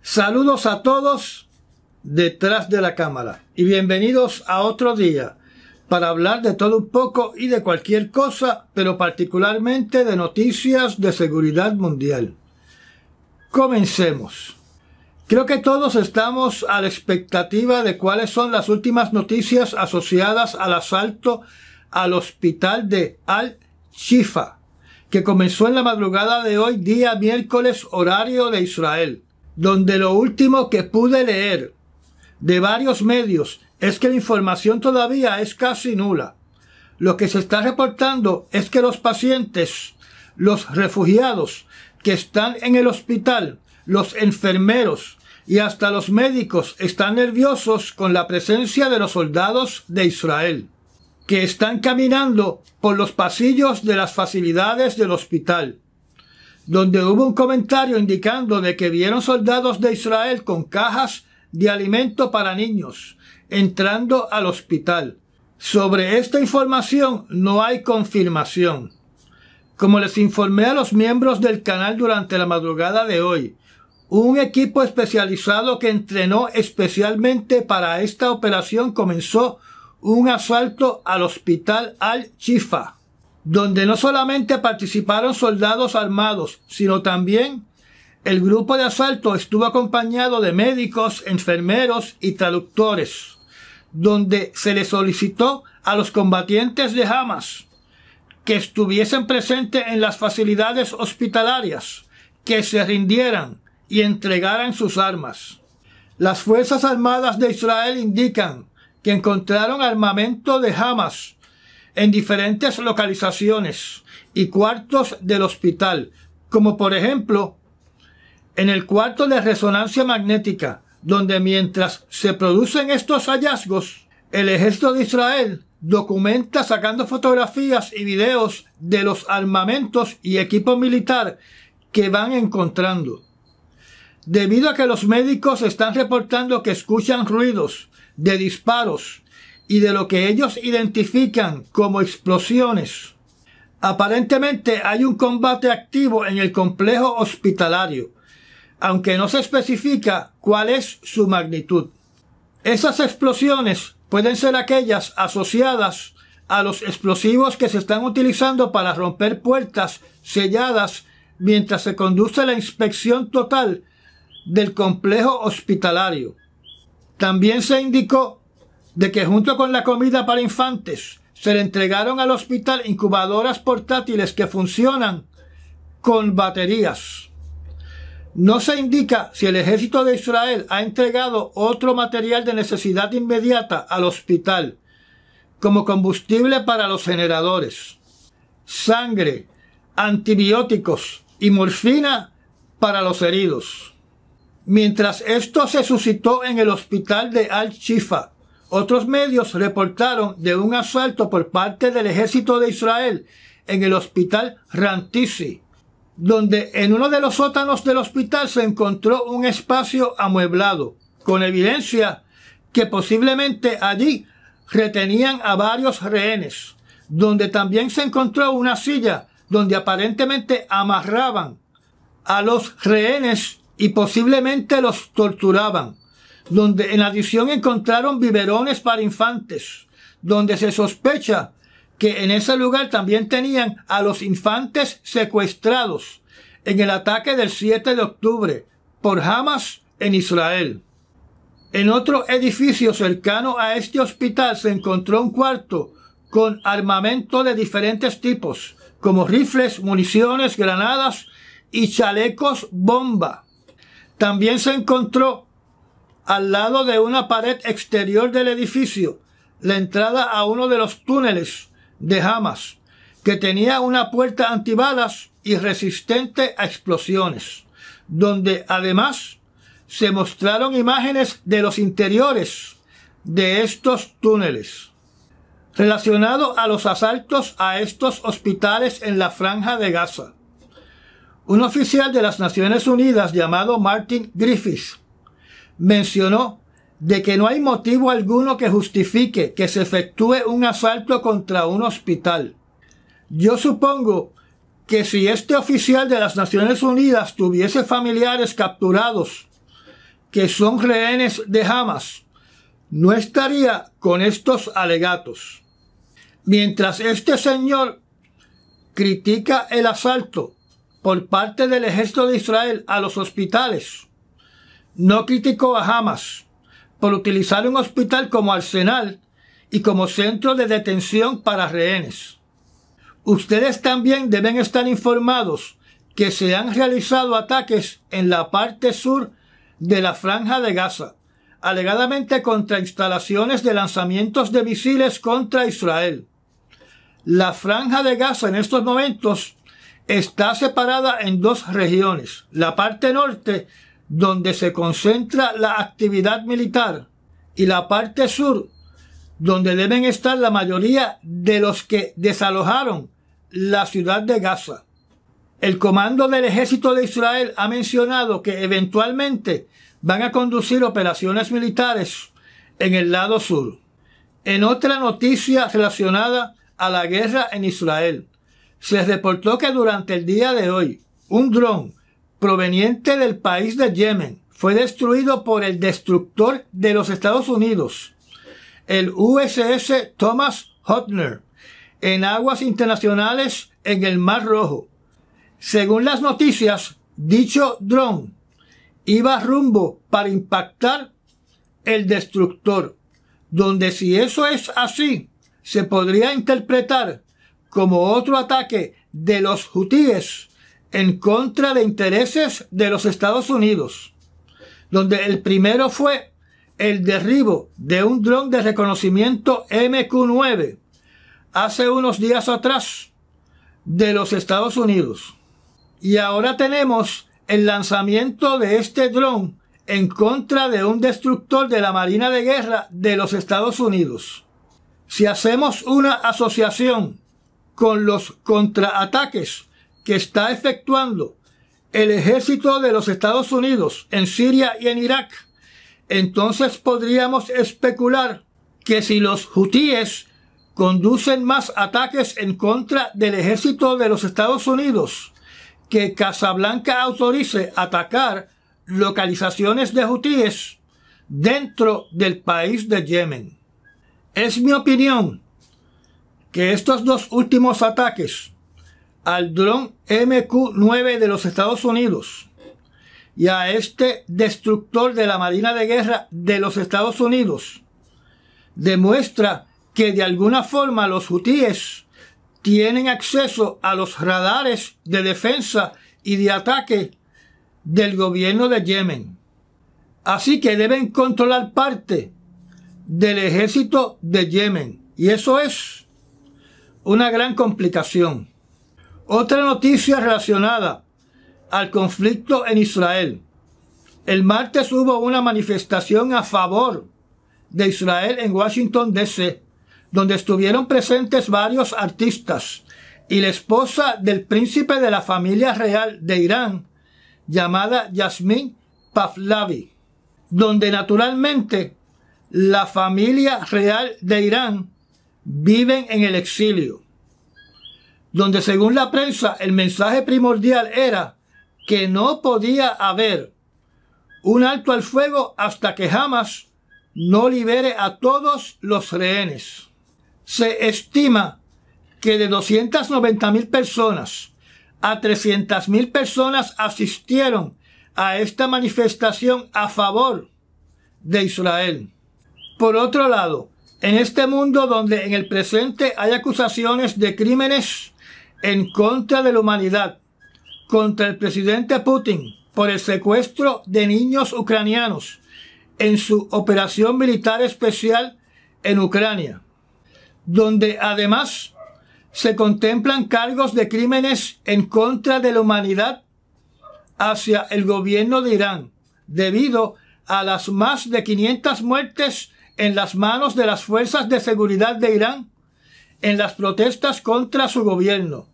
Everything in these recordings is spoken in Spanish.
Saludos a todos detrás de la cámara y bienvenidos a otro día para hablar de todo un poco y de cualquier cosa, pero particularmente de noticias de seguridad mundial. Comencemos. Creo que todos estamos a la expectativa de cuáles son las últimas noticias asociadas al asalto al hospital de Al-Shifa, que comenzó en la madrugada de hoy, día miércoles, horario de Israel, donde lo último que pude leer de varios medios es que la información todavía es casi nula. Lo que se está reportando es que los pacientes, los refugiados que están en el hospital, los enfermeros y hasta los médicos están nerviosos con la presencia de los soldados de Israel, que están caminando por los pasillos de las facilidades del hospital, donde hubo un comentario indicando de que vieron soldados de Israel con cajas de alimento para niños entrando al hospital. Sobre esta información no hay confirmación. Como les informé a los miembros del canal durante la madrugada de hoy, un equipo especializado que entrenó especialmente para esta operación comenzó un asalto al hospital Al-Shifa, donde no solamente participaron soldados armados, sino también el grupo de asalto estuvo acompañado de médicos, enfermeros y traductores, donde se les solicitó a los combatientes de Hamas que estuviesen presentes en las facilidades hospitalarias, que se rindieran y entregaran sus armas. Las Fuerzas Armadas de Israel indican que encontraron armamento de Hamas en diferentes localizaciones y cuartos del hospital, como por ejemplo en el cuarto de resonancia magnética, donde mientras se producen estos hallazgos, el ejército de Israel documenta sacando fotografías y videos de los armamentos y equipo militar que van encontrando. Debido a que los médicos están reportando que escuchan ruidos de disparos y de lo que ellos identifican como explosiones, aparentemente hay un combate activo en el complejo hospitalario, aunque no se especifica cuál es su magnitud. Esas explosiones pueden ser aquellas asociadas a los explosivos que se están utilizando para romper puertas selladas mientras se conduce la inspección total del complejo hospitalario. También se indicó de que junto con la comida para infantes se le entregaron al hospital incubadoras portátiles que funcionan con baterías. No se indica si el ejército de Israel ha entregado otro material de necesidad inmediata al hospital, como combustible para los generadores, sangre, antibióticos y morfina para los heridos. Mientras esto se suscitó en el hospital de Al-Shifa, otros medios reportaron de un asalto por parte del ejército de Israel en el hospital Rantisi, donde en uno de los sótanos del hospital se encontró un espacio amueblado, con evidencia que posiblemente allí retenían a varios rehenes, donde también se encontró una silla donde aparentemente amarraban a los rehenes y posiblemente los torturaban, donde en adición encontraron biberones para infantes, donde se sospecha que en ese lugar también tenían a los infantes secuestrados en el ataque del 7 de octubre por Hamas en Israel. En otro edificio cercano a este hospital se encontró un cuarto con armamento de diferentes tipos, como rifles, municiones, granadas y chalecos bomba. También se encontró al lado de una pared exterior del edificio la entrada a uno de los túneles de Hamas, que tenía una puerta antibalas y resistente a explosiones, donde además se mostraron imágenes de los interiores de estos túneles. Relacionado a los asaltos a estos hospitales en la Franja de Gaza, un oficial de las Naciones Unidas llamado Martin Griffiths mencionó de que no hay motivo alguno que justifique que se efectúe un asalto contra un hospital. Yo supongo que si este oficial de las Naciones Unidas tuviese familiares capturados que son rehenes de Hamas, no estaría con estos alegatos. Mientras este señor critica el asalto por parte del ejército de Israel a los hospitales, no criticó a Hamas por utilizar un hospital como arsenal y como centro de detención para rehenes. Ustedes también deben estar informados que se han realizado ataques en la parte sur de la Franja de Gaza, alegadamente contra instalaciones de lanzamientos de misiles contra Israel. La Franja de Gaza en estos momentos está separada en dos regiones. La parte norte, donde se concentra la actividad militar, y la parte sur, donde deben estar la mayoría de los que desalojaron la ciudad de Gaza. El comando del ejército de Israel ha mencionado que eventualmente van a conducir operaciones militares en el lado sur. En otra noticia relacionada a la guerra en Israel, se reportó que durante el día de hoy, un dron proveniente del país de Yemen fue destruido por el destructor de los Estados Unidos, el USS Thomas Hotner, en aguas internacionales en el Mar Rojo. Según las noticias, dicho dron iba rumbo para impactar el destructor, donde si eso es así, se podría interpretar como otro ataque de los hutíes en contra de intereses de los Estados Unidos, donde el primero fue el derribo de un dron de reconocimiento MQ-9 hace unos días atrás de los Estados Unidos. Y ahora tenemos el lanzamiento de este dron en contra de un destructor de la Marina de Guerra de los Estados Unidos. Si hacemos una asociación con los contraataques que está efectuando el ejército de los Estados Unidos en Siria y en Irak, entonces podríamos especular que si los hutíes conducen más ataques en contra del ejército de los Estados Unidos, que Casablanca autorice atacar localizaciones de hutíes dentro del país de Yemen. Es mi opinión que estos dos últimos ataques al dron MQ-9 de los Estados Unidos y a este destructor de la Marina de Guerra de los Estados Unidos demuestra que de alguna forma los hutíes tienen acceso a los radares de defensa y de ataque del gobierno de Yemen. Así que deben controlar parte del ejército de Yemen. Y eso es una gran complicación. Otra noticia relacionada al conflicto en Israel. El martes hubo una manifestación a favor de Israel en Washington, D.C., donde estuvieron presentes varios artistas y la esposa del príncipe de la familia real de Irán, llamada Yasmin Pahlavi, donde naturalmente la familia real de Irán viven en el exilio, donde según la prensa el mensaje primordial era que no podía haber un alto al fuego hasta que Hamas no libere a todos los rehenes. Se estima que de 290,000 personas a 300,000 personas asistieron a esta manifestación a favor de Israel. Por otro lado, en este mundo donde en el presente hay acusaciones de crímenes en contra de la humanidad, contra el presidente Putin por el secuestro de niños ucranianos en su operación militar especial en Ucrania, donde además se contemplan cargos de crímenes en contra de la humanidad hacia el gobierno de Irán, debido a las más de 500 muertes en las manos de las fuerzas de seguridad de Irán en las protestas contra su gobierno,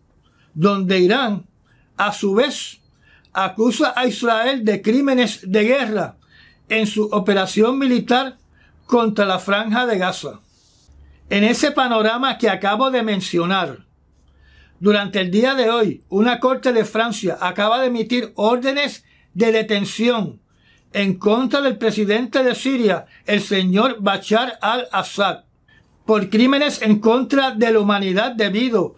donde Irán, a su vez, acusa a Israel de crímenes de guerra en su operación militar contra la Franja de Gaza. En ese panorama que acabo de mencionar, durante el día de hoy, una corte de Francia acaba de emitir órdenes de detención en contra del presidente de Siria, el señor Bashar al-Assad, por crímenes en contra de la humanidad debido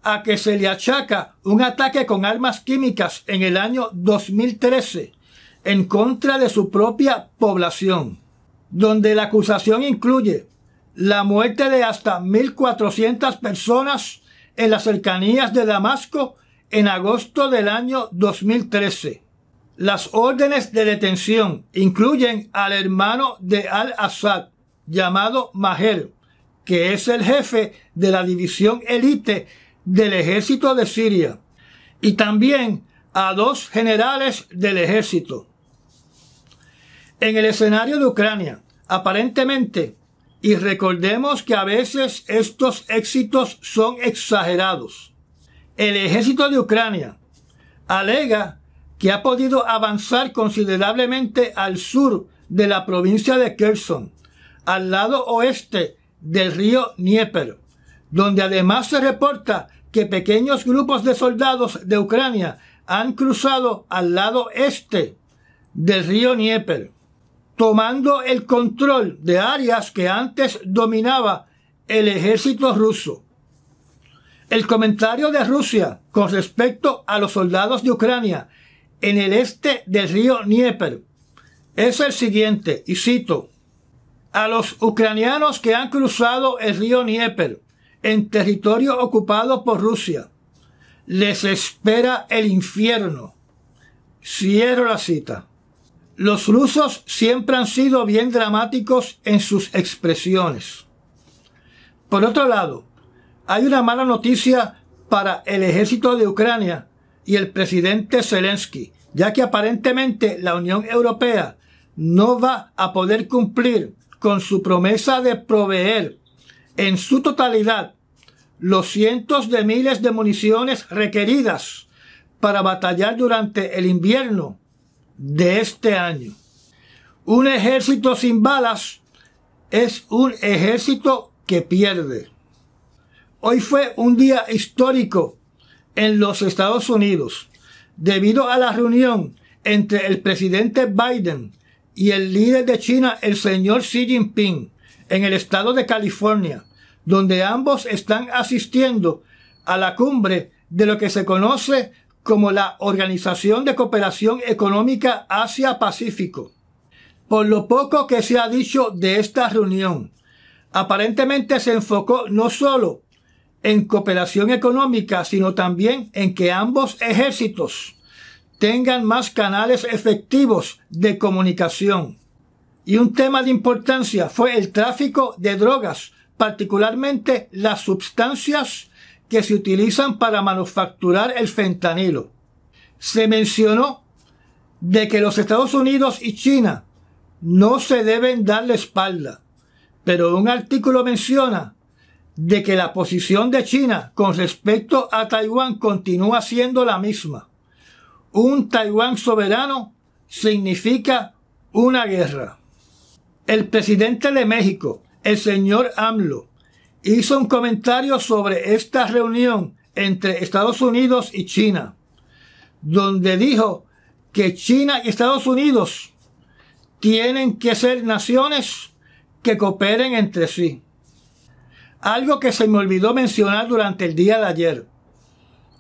a que se le achaca un ataque con armas químicas en el año 2013 en contra de su propia población, donde la acusación incluye la muerte de hasta 1.400 personas en las cercanías de Damasco en agosto del año 2013. Las órdenes de detención incluyen al hermano de al-Assad, llamado Maher, que es el jefe de la división élite del ejército de Siria, y también a 2 generales del ejército. En el escenario de Ucrania, aparentemente, y recordemos que a veces estos éxitos son exagerados, el ejército de Ucrania alega que ha podido avanzar considerablemente al sur de la provincia de Kherson, al lado oeste del río Dnieper, donde además se reporta que pequeños grupos de soldados de Ucrania han cruzado al lado este del río Dnieper, tomando el control de áreas que antes dominaba el ejército ruso. El comentario de Rusia con respecto a los soldados de Ucrania en el este del río Dnieper es el siguiente, y cito: a los ucranianos que han cruzado el río Dnieper en territorio ocupado por Rusia les espera el infierno. Cierro la cita. Los rusos siempre han sido bien dramáticos en sus expresiones. Por otro lado, hay una mala noticia para el ejército de Ucrania y el presidente Zelensky, ya que aparentemente la Unión Europea no va a poder cumplir con su promesa de proveer en su totalidad los cientos de miles de municiones requeridas para batallar durante el invierno de este año. Un ejército sin balas es un ejército que pierde. Hoy fue un día histórico en los Estados Unidos debido a la reunión entre el presidente Biden y el líder de China, el señor Xi Jinping, en el estado de California, donde ambos están asistiendo a la cumbre de lo que se conoce como la Organización de Cooperación Económica Asia-Pacífico. Por lo poco que se ha dicho de esta reunión, aparentemente se enfocó no solo en cooperación económica, sino también en que ambos ejércitos tengan más canales efectivos de comunicación. Y un tema de importancia fue el tráfico de drogas, particularmente las sustancias que se utilizan para manufacturar el fentanilo. Se mencionó de que los Estados Unidos y China no se deben dar la espalda, pero un artículo menciona de que la posición de China con respecto a Taiwán continúa siendo la misma. Un Taiwán soberano significa una guerra. El presidente de México, el señor AMLO, hizo un comentario sobre esta reunión entre Estados Unidos y China, donde dijo que China y Estados Unidos tienen que ser naciones que cooperen entre sí. Algo que se me olvidó mencionar durante el día de ayer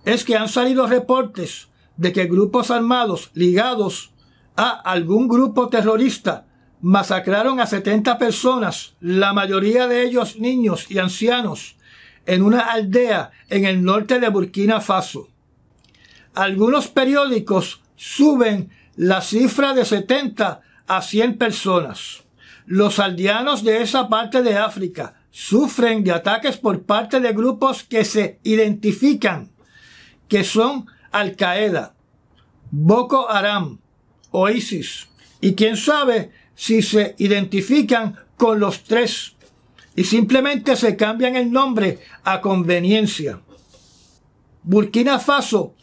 es que han salido reportes de que grupos armados ligados a algún grupo terrorista masacraron a 70 personas, la mayoría de ellos niños y ancianos, en una aldea en el norte de Burkina Faso. Algunos periódicos suben la cifra de 70 a 100 personas. Los aldeanos de esa parte de África sufren de ataques por parte de grupos que se identifican, que son Al-Qaeda, Boko Haram o ISIS, y quién sabe si se identifican con los tres y simplemente se cambian el nombre a conveniencia. Burkina Faso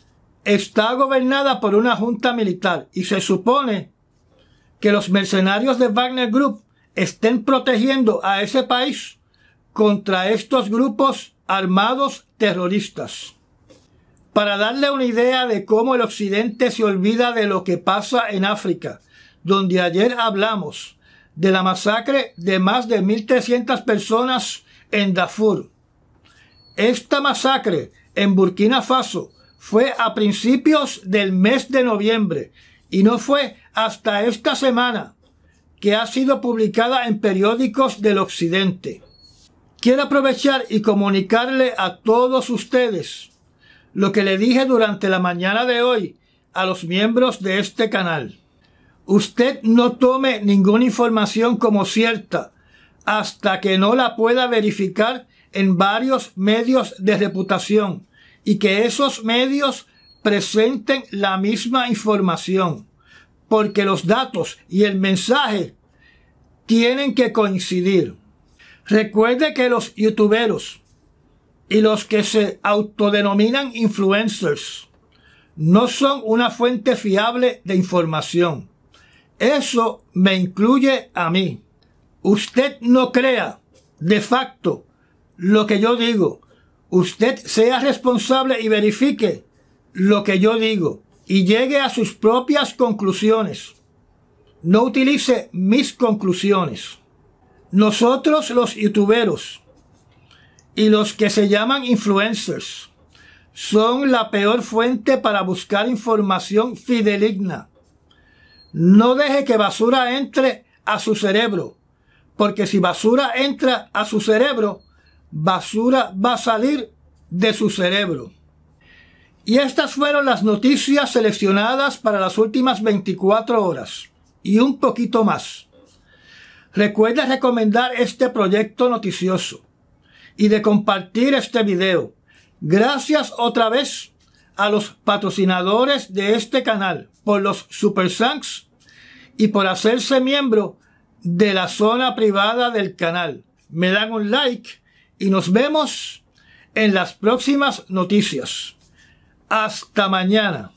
está gobernada por una junta militar y se supone que los mercenarios de Wagner Group estén protegiendo a ese país contra estos grupos armados terroristas. Para darle una idea de cómo el occidente se olvida de lo que pasa en África, donde ayer hablamos de la masacre de más de 1.300 personas en Darfur. Esta masacre en Burkina Faso fue a principios del mes de noviembre y no fue hasta esta semana que ha sido publicada en periódicos del occidente. Quiero aprovechar y comunicarle a todos ustedes lo que le dije durante la mañana de hoy a los miembros de este canal. Usted no tome ninguna información como cierta hasta que no la pueda verificar en varios medios de reputación y que esos medios presenten la misma información, porque los datos y el mensaje tienen que coincidir. Recuerde que los youtuberos y los que se autodenominan influencers no son una fuente fiable de información. Eso me incluye a mí. Usted no crea de facto lo que yo digo. Usted sea responsable y verifique lo que yo digo y llegue a sus propias conclusiones. No utilice mis conclusiones. Nosotros los youtuberos y los que se llaman influencers son la peor fuente para buscar información fidedigna. No deje que basura entre a su cerebro, porque si basura entra a su cerebro, basura va a salir de su cerebro. Y estas fueron las noticias seleccionadas para las últimas 24 horas y un poquito más. Recuerda recomendar este proyecto noticioso y de compartir este video. Gracias otra vez a los patrocinadores de este canal por los Super Thanks y por hacerse miembro de la zona privada del canal. Me dan un like y nos vemos en las próximas noticias. Hasta mañana.